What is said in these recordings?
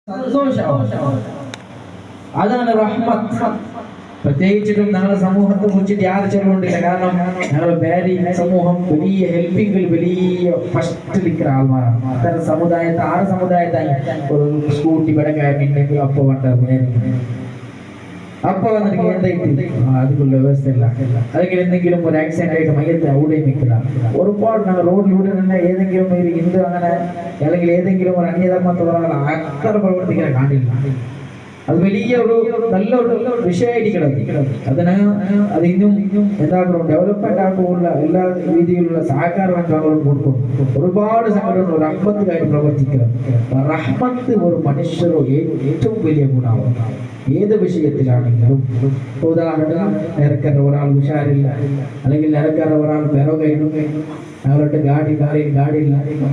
സന്തോഷമാവും. അതാണ് റഹ്മത്ത്. പ്രത്യേകിച്ചിട്ടും ഞങ്ങളുടെ സമൂഹത്തെ കുറിച്ചിട്ട് യാതൊരു ചെലവുണ്ടില്ല. കാരണം ഞങ്ങളുടെ ബാരി സമൂഹം വലിയ ഹെൽപ്പിംഗിൽ വലിയ ഫസ്റ്റ് നിൽക്കുന്ന ആൾമാരാണ്. അത്തരം സമുദായത്തെ സമുദായത്തായി ഒരു സ്കൂട്ടി പടക്കായിട്ടുണ്ടെങ്കിൽ അപ്പൊ വേണ്ട അപ്പൊ വന്നിട്ട് എന്തായിട്ട് അതുക്കുള്ള വ്യവസ്ഥ ഇല്ല. അല്ലെങ്കിൽ എന്തെങ്കിലും ഒരു ആക്സിഡന്റ് ആയിട്ട് മയ്യത്ത് അവിടെ നിൽക്കില്ല. ഒരുപാട് ഞങ്ങൾ റോഡിലൂടെ തന്നെ ഏതെങ്കിലും ഒരു ഹിന്ദു അങ്ങനെ അല്ലെങ്കിൽ ഏതെങ്കിലും ഒരു അന്യധർമ്മത്തുള്ള അത്ര പ്രവർത്തിക്കാൻ കാണില്ല. അത് വലിയ ഒരു നല്ലൊരു വിഷയമായിരിക്കണം. അത് ഇന്നും എന്താക്കണം ഡെവലപ്മെന്റ് ആക്കുള്ള എല്ലാ രീതിയിലുള്ള സഹകരണം കൊടുക്കും. ഒരുപാട് സംഘടനകൾ റഹ്മത്തുകാരി പ്രവർത്തിക്കണം. റഹ്മത്ത് ഒരു മനുഷ്യരോ ഏറ്റവും വലിയ ഗുണമാണ് ഏത് വിഷയത്തിലാണെങ്കിലും. ഉദാഹരണം നിരക്കറ ഒരാൾ ഉഷാരില്ല, അല്ലെങ്കിൽ നിരക്കറ ഒരാൾ വിറകയിടും, അവരുടെ ഗാഡിയില്ല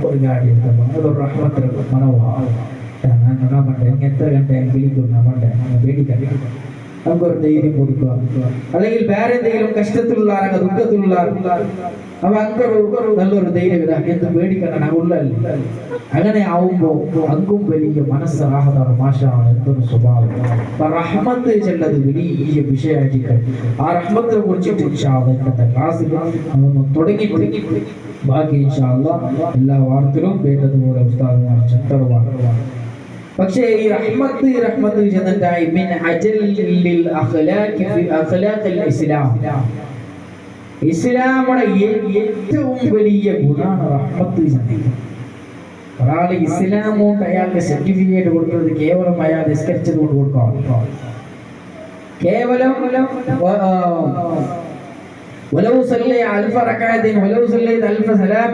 ഒരു ഗാഡി എടുത്തപ്പോൾ അതൊരു റഹ്മത്തിലുള്ള മനോഭാവം. എത്ര ഗಂಟೆയായി വിളിക്കുന്ന പേടിക്കണ്ട, നമുക്കൊരു ധൈര്യം കൊടുക്കുക. അല്ലെങ്കിൽ വേറെ എന്തെങ്കിലും കഷ്ടത്തിലുള്ള ദുഃഖത്തിലുള്ള അപ്പൊ അങ്ങൊരു നല്ലൊരു ധൈര്യം എന്ത് പേടിക്കണം ഉള്ളല്ല. അങ്ങനെ ആവുമ്പോ അങ്ങും വലിയ മനസ്സാഹതാണ് മാഷാണ് എന്തൊരു സ്വഭാവം. അപ്പൊ റഹ്മത്ത് ചെല്ലത് വലിയ വിഷയമായിരിക്കും. ആ റഹ്മത്തിനെ കുറിച്ചിട്ട് ഇന്നത്തെ ക്ലാസ്സിൽ അതൊന്ന് തുടങ്ങിയിട്ട് ബാക്കി ഇൻഷാ അല്ലാഹ് എല്ലാ വാർത്തകളും വേണ്ടതുപോലെ ഉസ്താദുമാർ ചന്തറുമാണ്. പക്ഷേ ഈ റഹ്മത്ത് ചെന്നിട്ടായി മിൻ അജല്ലിൽ അഖ്ലാഖി ഫി അഖ്ലാഖിൽ ഇസ്ലാം, ഇസ്ലാമിന്റെ ഏറ്റവും വലിയ ഗുണമാണ് റഹ്മത്ത് ചെന്നത്. ഒരാൾ ഇസ്ലാം കൊണ്ട് അയാൾക്ക് സർട്ടിഫിക്കറ്റ് കൊടുക്കുന്നത് കേവലം അയാൾ നിസ്കരിച്ചത് കൊണ്ട് കൊടുക്കാം. കേവലം ولو صلي ألف ركعة ولو صليت ألف سلام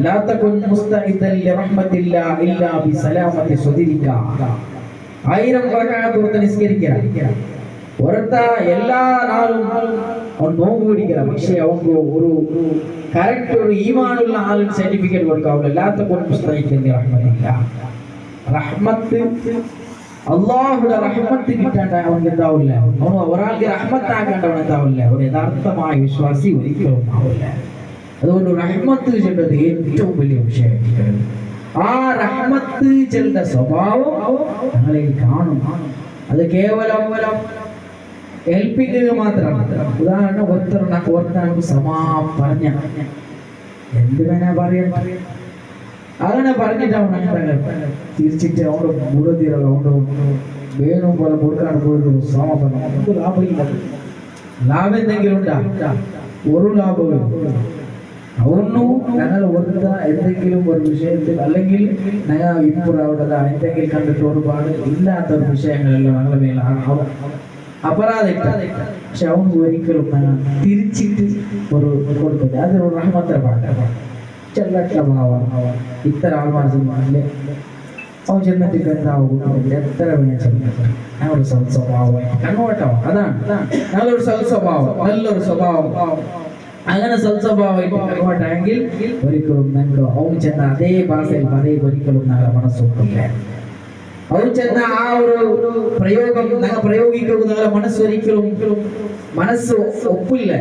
لا تكن مستعدا لرحمة الله إلا بسلامة صدرك. 1000 റക്അത്ത് നിസ്കരിക്കണം. ഒരത്ത എല്ലാ നാളും അവൻ നോമ്പ് പിടിക്കണം. പക്ഷേ അവർക്ക് ഒരു കറക്റ്റ് ഒരു ഈമാനുള്ള ആളിന് സർട്ടിഫിക്കറ്റ് കൊടുക്കാവില്ല. ലാ തകുൻ മുസ്തഈദൻ റഹ്മത്തില്ല. റഹ്മത്ത് അള്ളാഹുടെ റഹ്മത്ത് കിട്ടാണ്ട് അവൻ എന്താവില്ല. അവൻ ഒരാൾക്ക് റഹ്മത്താക്കേണ്ടവൻ എന്താവില്ല. ഒരു യഥാർത്ഥമായ വിശ്വാസി ഒരിക്കലും ആവില്ല. അതുകൊണ്ട് റഹ്മത്ത് ചെല്ലുന്നത് ഏറ്റവും വലിയ വിഷയമായിരിക്കും. ആ റഹ്മത്ത് ചെല്ലുന്ന സ്വഭാവം ഞങ്ങളിൽ കാണും. അത് കേവലം ഏൽപ്പിക്കുക മാത്രമാണ്. ഉദാഹരണം ഓർത്തർക്ക് സമാ പറഞ്ഞ എന്ത് വേണ പറയാൻ അങ്ങനെ പറഞ്ഞിട്ടാണ് തിരിച്ചിട്ട് അവിടെ മുഴുതിയുള്ള വേണു പോലെ കൊടുക്കാൻ പോയിട്ട് സമപണം. നമുക്ക് ലാഭമില്ല. ലാഭം എന്തെങ്കിലും ഉണ്ടാ? ഒരു ലാഭവും അവന്നു ഞങ്ങൾ ഓർത്ത എന്തെങ്കിലും ഒരു വിഷയത്തിൽ അല്ലെങ്കിൽ ഞങ്ങൾ ഇപ്പോൾ അവിടെ എന്തെങ്കിലും കണ്ടിട്ട് ഒരുപാട് ഇല്ലാത്ത ഒരു വിഷയങ്ങളെല്ലാം ഞങ്ങളുടെ മേലെ അപരാധിട്ട. പക്ഷെ അവന് ഒരിക്കലും തിരിച്ചിട്ട് ഒരു കൊടുക്കില്ല. അതൊരു റഹ്മത്തിന്റെ പാട്ടാണ്. ചെല്ലഭാവമാണ്. ഇത്തരം ആൾമാർല്ലേ അവൻ ചെന്നിട്ട് എന്താവും എത്ര വേണം ചെല്ലുന്നത്. ഞങ്ങളൊരു സൽസ്വഭാവം കണ്ണോട്ടോ. അതാണ് ഞങ്ങളൊരു സൽസ്വഭാവം, നല്ലൊരു സ്വഭാവം. അങ്ങനെ സൽസ്വഭാവമായിട്ട് കണ്ണോട്ടെങ്കിൽ ഒരിക്കലും ഞങ്ങൾക്ക് അവൻ ചെന്ന അതേ ഭാഷയിൽ പറയും ഒരിക്കലും ഞങ്ങളുടെ മനസ്സൊക്കില്ല. അവൻ ചെന്ന ആ ഒരു പ്രയോഗം ഞങ്ങൾ പ്രയോഗിക്കുന്നത് ഞങ്ങളുടെ മനസ്സൊരിക്കലും മനസ്സ് ഒപ്പില്ല.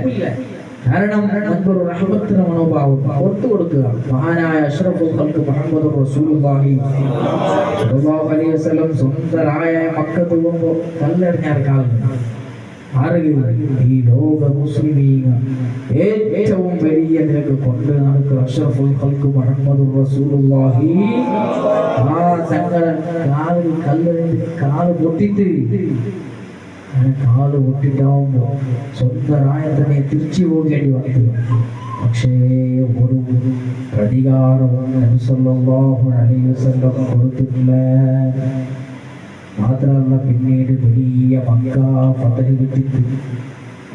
കാരണം നമുക്കൊരു റഹ്മത്തിന്റെ മനോഭാവം ഓർത്തു കൊടുക്കുക. മഹാനായ അഷ്റഫുൽ ഖൽഖ് മുഹമ്മദ് റസൂലുള്ളാഹി സ്വല്ലല്ലാഹു അലൈഹി വസല്ലം സുന്ദരായ മക്കത്ത് പോകുമ്പോൾ കല്ലെറിഞ്ഞാൽ കാലുണ്ട്. ഈ ലോക മുസ്ലിമീങ്ങ ഏറ്റവും വലിയ നിലക്ക് കൊണ്ട് നടക്കുന്ന അഷ്റഫുൽ ഖൽഖ് മുഹമ്മദ് റസൂലുള്ളാഹി ആ തങ്ങളുടെ കാലിൽ കല്ലെറിഞ്ഞ് കാല് പൊട്ടിട്ട് കാല് പൊട്ടിട്ടാവുമ്പോ സ്വന്തരായ തന്നെ തിരിച്ചു പോകേണ്ടി വന്നു. പക്ഷേ ഒരു പ്രതികാരവും നബി സല്ലല്ലാഹു അലൈഹി വസല്ലം കൊടുത്തിട്ടില്ല. മാത്രമല്ല പിന്നീട് വലിയ മക്ക ഫതഹ് കിട്ടി.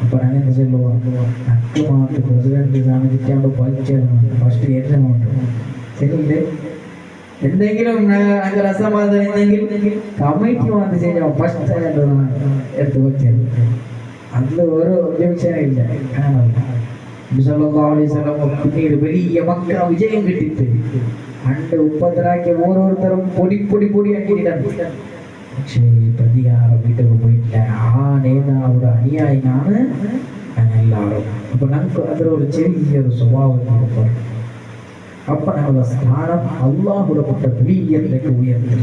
അപ്പൊ അങ്ങനെ ചെല്ലുക അക്കുമാർക്ക് പ്രസിഡന്റ് സ്ഥാനം കിട്ടാണ്ട് പഠിച്ചതാണ്. ഫസ്റ്റ് ഏറ്റവുമുണ്ട് ശരിയില്ലേ. എന്തെങ്കിലും അസമാധാനം എന്തെങ്കിൽ കമ്മിറ്റി വന്ന് ചെയ്യാം. ഫസ്റ്റ് എടുത്ത് വെച്ചത് അതിൽ ഓരോ വിഷയമില്ല. പിന്നീട് വലിയ മക്ക വിജയം കിട്ടിയിട്ട് അണ്ട് ഉപ്പത്തരാക്കിയ ഓരോരുത്തരും പൊടിയാക്കിയിട്ടാണ്. പക്ഷേ പ്രതികാരം വീട്ടിൽ പോയിട്ടില്ല. ആ നേതാവുടെ അനുയായിനാണ് ഞങ്ങളെല്ലാവരും. അപ്പൊ ഞങ്ങൾക്ക് അതിലൊരു ചെറിയൊരു സ്വഭാവം പറയും. അപ്പൊ ഞങ്ങളുടെ സ്ഥാനം അള്ളാഹുടെ വലിയത്തിലേക്ക് ഉയർത്തി.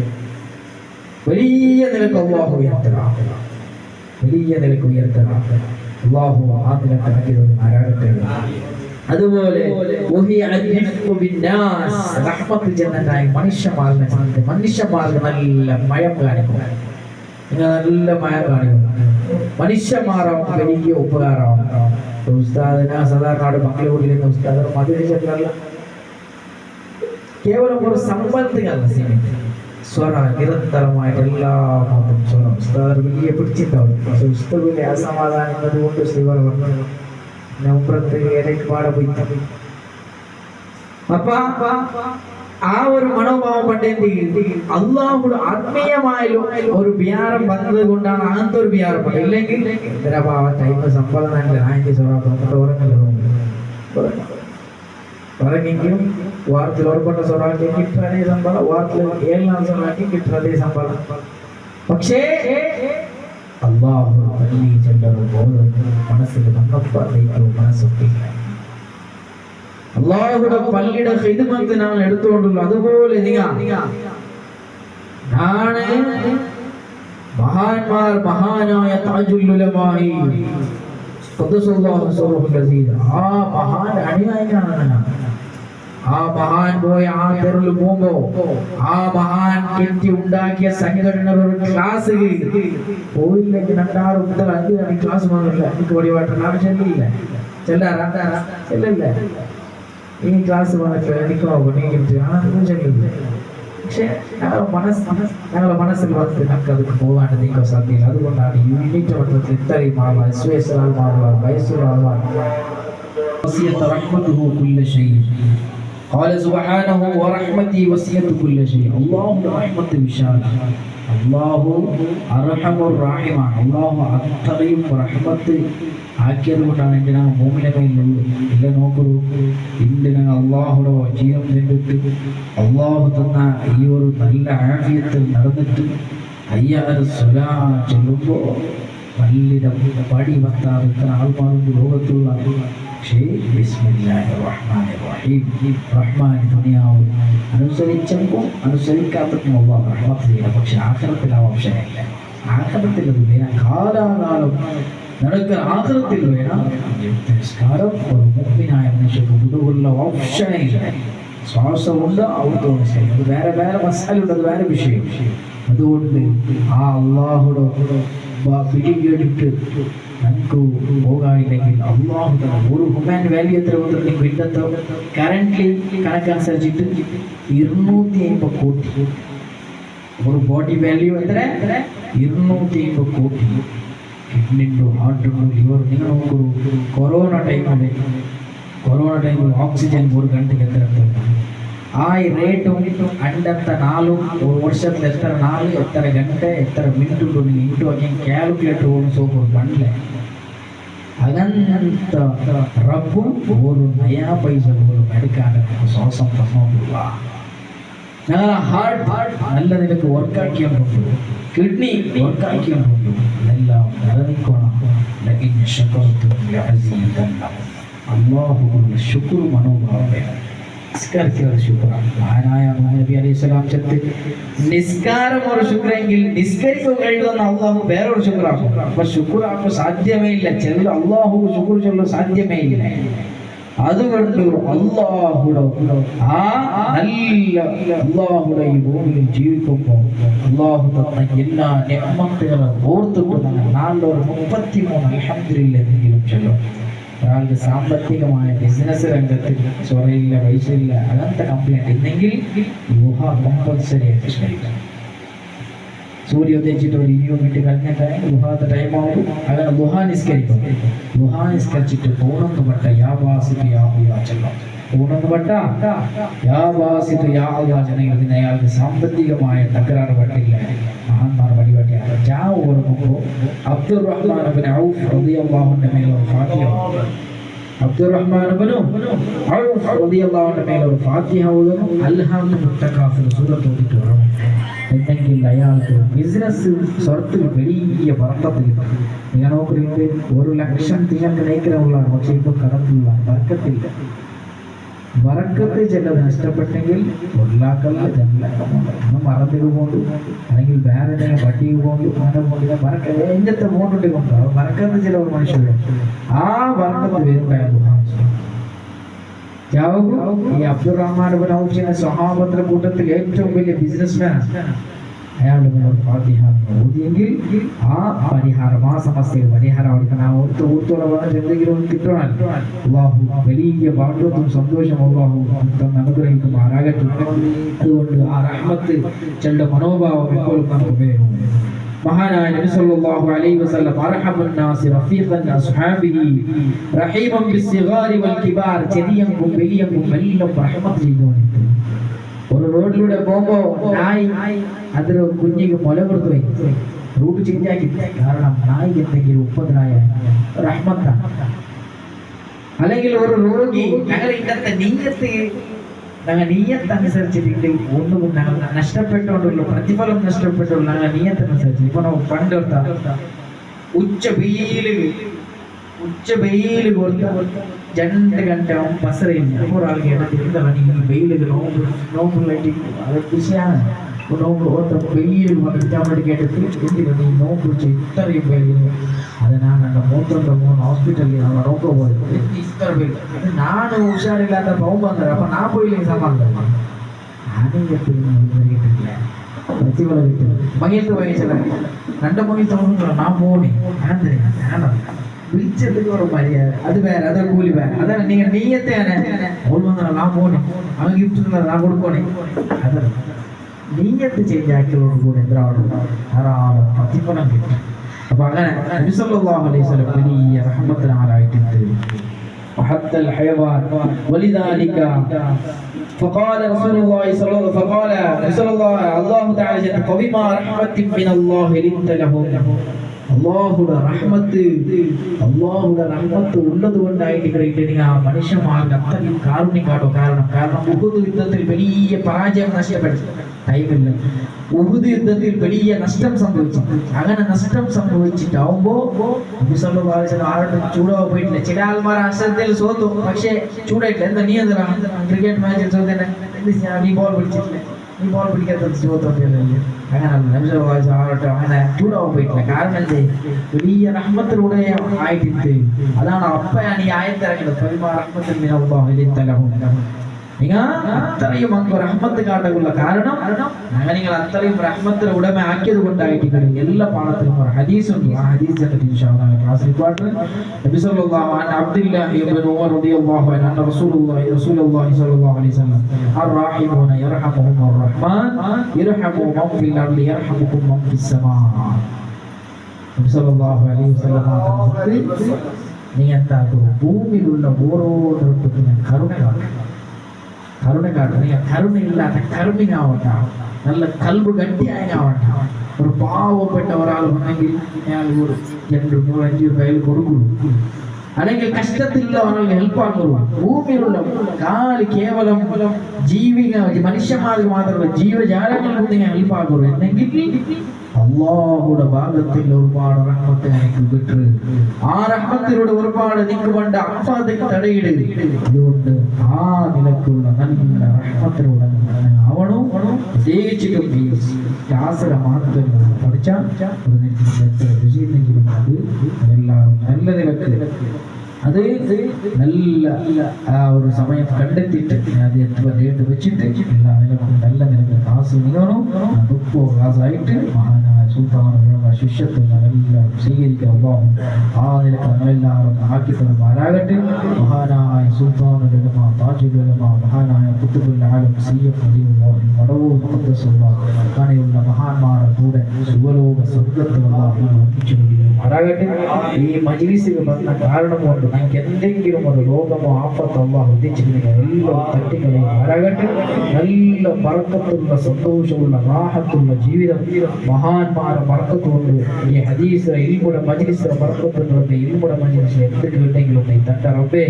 വലിയ നിലക്ക് അള്ളാഹു ഉയർത്തണം, വലിയ നിലക്ക് ഉയർത്തണം. അള്ളാഹു ആ നിലക്ക് ആക്കിയത് ആരാകട്ടെ. അതുപോലെ മനുഷ്യന്മാർക്ക് നല്ല മയം കാണിക്കും, നല്ല മയം കാണിക്കും. മനുഷ്യന്മാരാവും വലിയ ഉപകാരമാണ്. ഉസ്താദിനെ സാധാരണ മംഗളൂരിൽ നിന്ന് ഉസ്താദ് മധുരിച്ചല്ല, കേവലം ഒരു സമ്പത്തിനല്ല സീമിതം. സ്വര നിരന്തരമായിട്ട് എല്ലാ മാസം സ്വരം ഉസ്താദ് വലിയ പിടിച്ചിട്ടുണ്ടാവും. പക്ഷെ ഉസ്താദിന്റെ അസമാധാനം എന്നതുകൊണ്ട് ശ്രീവർ വന്നു പാടെ പോയി. അപ്പൊ ആ ഒരു മനോഭാവം പണ്ടേന്ത് അള്ളാഹുടെ ആത്മീയമായാലും ഒരു വിഹാരം വന്നത് കൊണ്ടാണ് അങ്ങനത്തെ ഒരു വിഹാരം. ഇല്ലെങ്കിൽ ടൈം സമ്പന്നല്ല ആയിരത്തി സ്വറാത്ത് ഉറങ്ങെങ്കിലും വാർത്തയിൽ ഉറപ്പെട്ട സ്വറാക്കി കിട്ടതേ ശമ്പളം, വാർത്തയിൽ 7 സ്വറാക്കി കിട്ടതേ ശമ്പളം. പക്ഷേ അള്ളാഹു പള്ളി ചെല്ലവും ബോധം മനസ്സിൽ വന്നപ്പോഴേക്കും മനസ്സൊട്ടില്ല. അള്ളാഹുടെ പള്ളിയുടെ ഖിദ്മത്തിനാണ് എടുത്തുകൊണ്ടുള്ളത്. അതുപോലെ ആണ് മഹാന്മാർ, മഹാനായ താജുൽ ഉലമായി ആ മഹാൻ അനുയായികളാണ്. ആ മഹാൻ പോയ ആ തെരുവിൽ പോകുമ്പോ ആ മഹാൻ കെട്ടി ഉണ്ടാക്കിയ സംഘടന ഒരു ക്ലാസ് പോയില്ലെങ്കിൽ 2-6 മുതൽ 5 മണി ക്ലാസ് വന്നില്ല. എനിക്ക് വഴിപാട്ടില്ല, ആവശ്യമില്ല, ചെല്ലല്ല ഈ ക്ലാസ് വന്നിട്ട് എനിക്കോ പണിയിട്ട് ആണെന്നും ചെല്ലില്ല. പക്ഷെ ഞങ്ങളുടെ മനസ്സിൽ വന്നിട്ട് നമുക്ക് അതിന് പോകാണ്ട് നീക്കാൻ സാധ്യത. അതുകൊണ്ടാണ് യൂണിറ്റ് മട്ടത്തിൽ ഇത്രയും ആളാണ്, SOS ആൾമാർ, വയസ്സുള്ള ആൾമാർ. قال سبحانه ورحمتي وسعت كل شيء. الله رحمة വിശാല, അല്ലാഹു അർഹമുർ റഹീമാണ്. അല്ലാഹു അത്രയും റഹ്മത്ത് ആക്കിയത് കൊണ്ടാണ് എൻ്റെ ഞങ്ങൾ ഭൂമിയിലെ കയ്യിലുള്ളൂ. ഇല്ല നോക്കൂ, ഇന്ന് ഞങ്ങൾ അള്ളാഹുടെ ജീവൻ കണ്ടിട്ട് അള്ളാഹു തന്ന ഈ ഒരു നല്ല ആഫിയത്തിൽ നടന്നിട്ട് അയ്യാറ് സ്വലാ ചെല്ലുമ്പോൾ പള്ളിയുടെ പടി വത്താതെ ഇത്ര ആൾമാരുണ്ട് ലോകത്തുള്ള. പക്ഷേ ബിസ്മില്ലാഹിർ റഹ്മാനിർ റഹീം, റഹ്മാൻ ദുനിയാവ് അനുസരിച്ചപ്പോൾ അനുസരിക്കാത്തപ്പോൾ അള്ളാഹു റഹ്മത്ത് ചെയ്യണം. പക്ഷെ ആഖിറത്തിൽ ആ ഓപ്ഷനില്ല. ആഖിറത്തിൽ അത് വേണം, കാലാകാലം നടക്കുന്ന ആഖിറത്തിൽ വേണം. നിസ്കാരം ഒരു മുഅ്മിനായ മനുഷ്യർക്ക് വിടുള്ള ഓപ്ഷനില്ല. ശ്വാസമുണ്ട് അവിടുത്തെ ശരി, അത് വേറെ മസാലുണ്ട്, അത് വേറെ വിഷയം. അതുകൊണ്ട് ആ അള്ളാഹുടെ പിടികേടിട്ട് നമുക്ക് പോകാനില്ലെങ്കിൽ അള്ളാഹു തന്നെ ഒരു ഹ്യൂമൻ വാല്യൂ എത്ര വന്നിട്ടുണ്ടെങ്കിൽ ഇന്നത്തെ കറന്റ്ലി കണക്കനുസരിച്ചിട്ട് 250 കോടി. ഒരു ബോഡി വാല്യൂ എത്ര? 250 കോടി. കിഡ്നിണ്ടോ, ഹാർട്ടുണ്ടോ, ലിവർ. നിങ്ങൾ നോക്കൂ, കൊറോണ ടൈമിൽ ഓക്സിജൻ ഒരു ഗಂಟೆಗೆ എത്ര? ആ റേറ്റും അണ്ടത്തെ നാളും ഒരു വർഷത്തിൽ എത്ര നാൾ, എത്ര ഗಂಟೆ, എത്ര മിനിറ്റ് ഉണ്ടോ നിങ്ങൾ ഇങ്ങോട്ട് നോക്കിയാൽ കാൽക്കുലേറ്റർ പോലും സോപ്പ് പണ്ടില്ല. അങ്ങനത്തെ റബ്ബും ഒരു നയാ പൈസ പോലും എടുക്കാണ്ട് ശ്വാസം തന്നോണ്ടുള്ള ഞങ്ങളെ ഹാർട്ട് നല്ല നിലക്ക് വർക്കാക്കിയോണ്ടുള്ളൂ, കിഡ്നി വർക്കാക്കിയോണ്ടുള്ളൂ. അതെല്ലാം നിലനിൽക്കണം. അള്ളാഹുവിന്റെ ശുക്ർ മനോഭാവം വേണം. നിസ്കാരത്തിലുള്ള ശുക്രാണ്. മഹാനായ നബി അലൈഹി സ്വലാം ചത്ത് നിസ്കാരം ഒരു ശുക്രെങ്കിൽ നിസ്കരിക്കുക കഴിയുന്ന അള്ളാഹു വേറൊരു ശുക്രാക്കും. അപ്പൊ ശുക്രാക്കും സാധ്യമേ ഇല്ല. ചില അള്ളാഹു ശുക്ർ ചൊല്ല സാധ്യമേ ഇല്ല. അതുകൊണ്ട് അള്ളാഹുടെ ആ നല്ല അള്ളാഹുടെ ഈ ഭൂമിയിൽ ജീവിക്കുമ്പോൾ അള്ളാഹു തന്ന എല്ലാ നിഅമത്തുകളും ഓർത്തുകൊണ്ട് 433 അൽഹംദുലില്ലാഹ് എന്തെങ്കിലും ചൊല്ലും. ഒരാൾക്ക് സാമ്പത്തികമായ ബിസിനസ് രംഗത്തിൽ ചൊറയില്ല, പൈസയില്ല, അങ്ങനത്തെ കംപ്ലൈൻറ്റ് ഉണ്ടെങ്കിൽ ലുഹ കമ്പൽസറി ആയിട്ട് നിസ്കരിക്കണം. സൂര്യ ഉദയിച്ചിട്ട് ഒരു 20 മിനിറ്റ് കഴിഞ്ഞിട്ട് ലുഹാത്തെ ടൈമാവും. അങ്ങനെ ലുഹ നിസ്കരിക്കും. ലുഹ നിസ്കരിച്ചിട്ട് പൂർണ്ണെന്ന് പെട്ട യാവാസിത്ത് യാ അല്ലാഹ് ചൊല്ലാം. പൂർണ്ണെന്ന് പെട്ട യാവാസിത്ത് യാ അല്ലാഹ് ചെന്നെങ്കിൽ പിന്നെ അയാൾക്ക് സാമ്പത്തികമായ തകരാറ് പറ്റില്ല. മഹാന്മാർ വഴിപറ്റിയ ജാവ് ഓർക്കുമ്പോൾ അബ്ദുറഹ്മാൻ ഇബ്നു ഔഫ് റളിയല്ലാഹു അൻഹു മേലൊരു ഫാത്തിഹ, അബ്ദുറഹ്മാൻ ഇബ്നു ഔഫ് റളിയല്ലാഹു അൻഹു മേലൊരു ഫാത്തിഹ ഓതുന്നു. അൽഹാഖു മുത്തകാഫിർ സൂറത്ത് ഓതിട്ട് വരണം. എന്നെങ്കിൽ അയാൾക്ക് ബിസിനസ് സ്വർത്തിൽ വലിയ ബർക്കത്ത് കിട്ടും. നിങ്ങൾ നോക്കുന്നുണ്ട് 1 ലക്ഷം നിങ്ങൾക്ക് നയിക്കാനുള്ളതാണ്. പക്ഷെ ഇപ്പോൾ കടത്തില്ല, ബർക്കത്തില്ല. ബറക്കത്ത് ചിലത് നഷ്ടപ്പെട്ടെങ്കിൽ ഒല്ലാക്കല്ല ഒന്ന് മറന്നിട്ട് പോകണ്ടു അല്ലെങ്കിൽ വേറെ എന്തെങ്കിലും പട്ടിക്ക് പോകണ്ടു അങ്ങനെ പോകില്ല ബറക്ക എഞ്ചത്തെ പോകണ്ടിട്ട് കൊണ്ടാവും ബറക്കത്ത് ചില ഒരു മനുഷ്യർ ആ ബറക്കത്ത് വരുമ്പോഴാണ് ഈ അബ്ദുറഹ്മാൻ ഇബ്നു ഔഫ് സ്വഹാബത്തിന്റെ കൂട്ടത്തിൽ ഏറ്റവും വലിയ ബിസിനസ്മാൻ അയാളുടെ ഫാത്തിഹ ഓതിയെങ്കിൽ ആ പരിഹാരം ആ സമസ്യക്ക് പരിഹാരം കൊടുക്കണം ഓർത്തോടെ വന്നിട്ട് എന്തെങ്കിലും കിട്ടണം അല്ലാഹു വലിയ ഭാഗ്യവും സന്തോഷം അല്ലാഹു അനുഗ്രഹിക്കുമാറാകട്ടെ. അതുകൊണ്ട് ആ റഹ്മത്ത് ചെണ്ട മനോഭാവം എപ്പോഴും നമുക്ക് വേണം. മഹാനായ നബി സല്ലല്ലാഹു അലൈഹി വസല്ലം അർഹമുൻ നാസി റഫീഖൻ അസ്ഹാബിഹി റഹീമൻ ബിസ്സിഗാരി വൽ കിബാർ ചെറിയങ്ങും വലിയങ്ങും എല്ലാം റഹ്മത്ത് ചെയ്തുകൊണ്ടിരുന്നു. ഒരു റോഡിലൂടെ പോകുമ്പോ നായി അതൊരു കുഞ്ഞിക്ക് മുല കൊടുത്തു പോയി റൂട്ട് ചേഞ്ച് ആക്കി കാരണം നായിക്ക് എന്തെങ്കിലും ഉപദ്രായ റഹ്മത്താണ്. അല്ലെങ്കിൽ ഒരു രോഗി ഞങ്ങൾ ഇന്നത്തെ നീയത്തനുസരിച്ചിട്ട് ഒന്നും ഞങ്ങൾ നഷ്ടപ്പെട്ടുകൊണ്ടുള്ള പ്രതിഫലം നഷ്ടപ്പെട്ടുള്ള ഞങ്ങൾ നീയത്തനുസരിച്ച് ഇപ്പൊ ನಾವು പണ്ട് ഉച്ച വെയിൽ കൊടുത്ത 2 ಗಂಟೆ ಅವನು ಬಸರೆಯಿಂದ ಮೂರಾಳಿಗೆ ಎಡದಿಂದ ನೀವು ಬೆಯಿಲಿಗೆ ನೋಂಬುಲೈಟಿ ಅದು ಖುಷಿയാണ് നോമ്പ് ഓർത്ത വെയിൽ വന്നിട്ട് കേട്ടിട്ട് എന്തിനാ നീ നോമ്പ് ഇത്രയും പേര് അത് ഞാൻ എൻ്റെ 3 ഹോസ്പിറ്റലിൽ നമ്മൾ നോക്കാൻ പോയത് ഇത്ര പേര് അത് ഞാൻ ഉഷാറില്ലാത്ത പോകുമ്പോൾ വന്നത് അപ്പം ഞാൻ പോയില്ലെങ്കിൽ സമാധാനം ഞാനും കേട്ടില്ല പ്രതിഫലം കിട്ടും മകത്ത് വയസ്സില 2 മണി തോന്നുന്നു ഞാൻ പോണേ ഞാൻ വിളിച്ചെടുക്കുക ഒരു മര്യാദ അത് വേറെ അതൊരു കൂലി വേറെ അതാണ് നിങ്ങൾ നീയത്തെയാണ് ഞാൻ പോണേ അവൻ ഗിഫ്റ്റ് ഞാൻ കൊടുക്കണേ അതല്ല നീയത്ത് ചേഞ്ച് ആക്കിയതോട് കൂടെ ധാരാളം പ്രതിഫലം കിട്ടും. അപ്പൊ അങ്ങനെ നബി സല്ലല്ലാഹു അലൈഹി വസല്ലം വലിയ റഹ്മത്തിന് ആളായിട്ടുണ്ട്. وحتى الحيوان ولذلك فقال رسول الله صلى الله تعالى فبما رحمة من الله لنت لهم അള്ളാഹുടെ റഹ്മത്ത് ഉള്ളത് കൊണ്ടായിട്ട് നിങ്ങൾ ആ മനുഷ്യന്മാർക്ക് അത്രയും കാരുണ്യം കാട്ടോ. കാരണം ഉഹുദ് യുദ്ധത്തിൽ വലിയ പരാജയം നഷ്ടപ്പെട്ടു ടൈമില്ല. ഉഹുദ് യുദ്ധത്തിൽ വലിയ നഷ്ടം സംഭവിച്ചു. അങ്ങനെ നഷ്ടം സംഭവിച്ചിട്ടാവുമ്പോ ആരുടെ ചൂടാവാൻ പോയിട്ടില്ല. ചില ആൾമാർ അശ്രദ്ധയിൽ സോത്തു, പക്ഷെ ചൂടായിട്ടില്ല. എന്താ നീ എന്താ ക്രിക്കറ്റ് മാച്ചിൽ ചോദ്യം നീ ബോൾ പിടിച്ചിട്ടില്ല, നീ ബോൾ പിടിക്കാത്ത ചോദ്യം അങ്ങനെയല്ല. അങ്ങനെ ചൂടാവാൻ പോയിട്ടില്ല. കാരണം എന്തേ വലിയ റഹ്മത്തിലൂടെ ആയിട്ടുണ്ട്. അതാണ് അപ്പയാണ് ഈ ആയത്തിറങ്ങുന്നത്. നിങ്ങൾ അത്രയും അങ്ങ് റഹ്മത്ത് കാട്ടുള്ള കാരണം നിങ്ങൾ അത്രയും റഹ്മത്തിന് ഉടമ ആക്കിയത് കൊണ്ടായിട്ട് എല്ലാ പാഠത്തിലും ഒരു ഹദീസ് ഉണ്ട്. ആ ഹദീസ് ക്ലാസ്സിൽ നബി സല്ലല്ലാഹു അലൈഹി അബ്ദുല്ലാഹി ഇബ്നു ഉമർ റളിയല്ലാഹു അൻഹു അന്ന റസൂലുള്ളാഹി സ്വല്ലല്ലാഹു അലൈഹി വസല്ലം അർറഹീമൂന യർഹമുഹുർ റഹ്മാൻ യർഹമു മൻ ഫിൽ അർളി യർഹമുകും മൻ ഫിസ് സമാ. നബി സല്ലല്ലാഹു അലൈഹി വസല്ലം നിങ്ങൾ ഭൂമിയിലുള്ള ഓരോരുത്തർക്കും കരുണ കാട്ടും. കരുണയില്ലാത്ത കരുണിങ്ങാവട്ട, നല്ല കൽബ് ഗട്ടിയാവട്ട. ഒരു പാവപ്പെട്ട ഒരാൾ വന്നെങ്കിൽ അയാൾ 2, 3, 5 രൂപയിൽ കൊടുക്കുള്ളൂ. അല്ലെങ്കിൽ കഷ്ടത്തിലുള്ള ഒരാൾക്ക് ഹെൽപ്പാക്കുള്ളൂ. ഭൂമിയിലുള്ള കേവലം മനുഷ്യന്മാർക്ക് മാത്രമല്ല ജീവജാലങ്ങൾക്ക് നിങ്ങൾ ഹെൽപ്പാക്കുള്ളൂ എന്നെങ്കിൽ അള്ളാഹുടെ ഭാഗത്തിൽ ഒരുപാട് റഹ്മത്ത് എനിക്ക് കിട്ടും. ആ റഹ്മത്തിലൂടെ ഒരുപാട് നിങ്ങൾക്ക് വേണ്ട അഫാദക്ക് തടയിട്. അതുകൊണ്ട് ആ നിലക്കുള്ള നല്ല റഹ്മത്തിലൂടെ ആവണോ. പ്രത്യേകിച്ചിട്ടും ഈ ശാസ്ത്ര മാത്രം പഠിച്ചാൽ രുചിയെങ്കിലും അതെല്ലാവരും നല്ല നിലക്ക് അത് നല്ല ആ ഒരു സമയം കണ്ടെത്തിയിട്ട് അത് എത്ര ഡേറ്റ് വെച്ചിട്ട് എല്ലാ നിലക്കും നല്ല നിലക്ക് ക്ലാസ് നീങ്ങണം. 30 ക്ലാസ്സായിട്ട് മഹാനായ സുൽത്താനുള്ള ശിഷ്യത്വം എല്ലാം സ്വീകരിക്കാൻ ആ നിലക്ക് നമ്മളെല്ലാവരും ആക്കി തരുമാറാകട്ടെ. മഹാനായ സുൽത്താനുൽ ഉലമ താജുൽ ഉലമ മഹാനായ ഖുത്ബുൽ ആലം സയ്യിദ് റളിയല്ലാഹു മടവൂർ അങ്ങനെയുള്ള മഹാന്മാരുടെ കൂടെ സുവലോക സ്വർഗ്ഗത്തിൽ ഒപ്പിച്ചു ഈ മജ്‌ലിസിൽ വന്ന കാരണം കൊണ്ട് നമുക്ക് എന്തെങ്കിലും ഒരു രോഗമോ ആഫത്തോ അല്ലാഹു ഉദ്ദേശിക്കുന്നില്ല. എല്ലാം തട്ടിക്കളയും ആരാകട്ടെ. നല്ല ബർക്കത്തുള്ള സന്തോഷമുള്ള റാഹത്തുള്ള ജീവിതം മഹാന്മാരുടെ ബർക്കത്തുകൊണ്ട് ഈ ഹദീസ് ഇൽമുടെ മജ്‌ലിസിലെ ബർക്കത്തുകൊണ്ട് ഇൽമുടെ മജ്‌ലിസ് എന്തെങ്കിലും തന്റെ റബ്ബേ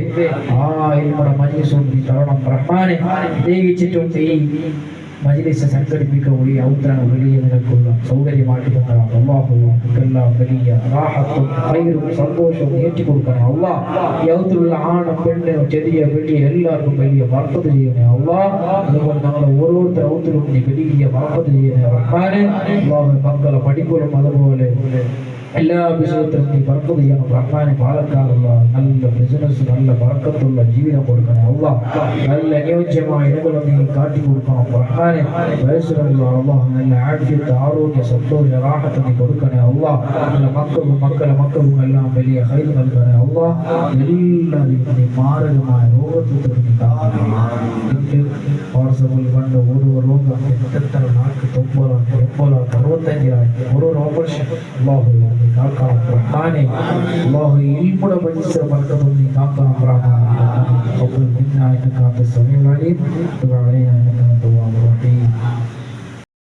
ആ ഇൽമുടെ മജ്‌ലിസ് കൊണ്ട് തരണം റഹ്മാനെ. പ്രത്യേകിച്ചിട്ടുണ്ട് ഈ മജ്‌ലിസ് സംഘടിപ്പിക്കുകയും ഔദ്രാണ് വലിയ നിലക്കുള്ള സൗകര്യമാക്കി തന്നതാണ്. അല്ലാഹു നമുക്കെല്ലാം വലിയ റാഹത്തും ഖൈറും സന്തോഷവും ഏറ്റിക്കൊടുക്കണേ അല്ലാഹ്. ഈ ഔദ്രുള്ള ആണും പെണ്ണും ചെറിയ വലിയ എല്ലാവർക്കും വലിയ ബർക്കത്ത് ചെയ്യണേ അല്ലാഹ്. അതുപോലെ ഞങ്ങളെ ഓരോരുത്തർ ഔദ്രും നീ വലിയ ബർക്കത്ത് ചെയ്യണേ റഹ്മാനെ. അല്ലാഹു മക്കളെ പഠിപ്പുകളും അതുപോലെ എല്ലാ വിഷയത്തിലും നീ ബർക്കത്ത് ചെയ്യണം റഹ്മാനെ. പാലക്കാടുള്ള നല്ല ബിസിനസ് നല്ല ബർക്കത്തുള്ള ജീവിതം കൊടുക്കണേ അല്ലാഹ്. നല്ല അനുയോജ്യമായ ഇടങ്ങളും നീ കാട്ടി കൊടുക്കണം റഹ്മാനെ. വയസ്സിലുള്ള അല്ലാഹ് നല്ല ആഫിയത്ത് ആരോഗ്യ സന്തോഷ റാഹത്ത് നീ കൊടുക്കണേ അല്ലാഹ്. നല്ല മക്കളും എല്ലാം വലിയ ഖൈർ നൽകണേ അല്ലാഹ്. എല്ലാവരും നീ മാരകമായ രോഗത്തിൽ നീ കാക്കണേ. വാട്സപ്പിൽ കണ്ട് ഓരോ രോഗം എത്ര 49 65 ഓരോ ഓപ്പറേഷൻ അല്ലാഹു കാക്കണം റഹ്മാനെ. അല്ലാഹു ഇൽമുടെ പരിസര ബർക്കത്തും നീ കാക്കണം റഹ്മാനെ. ഖബൂൽ മിന്നാ ഇന്നക അൻത സമീഉൽ അലീം വഅലൈനാ ഇന്നക അൻത തവ്വാബുർ റഹീം.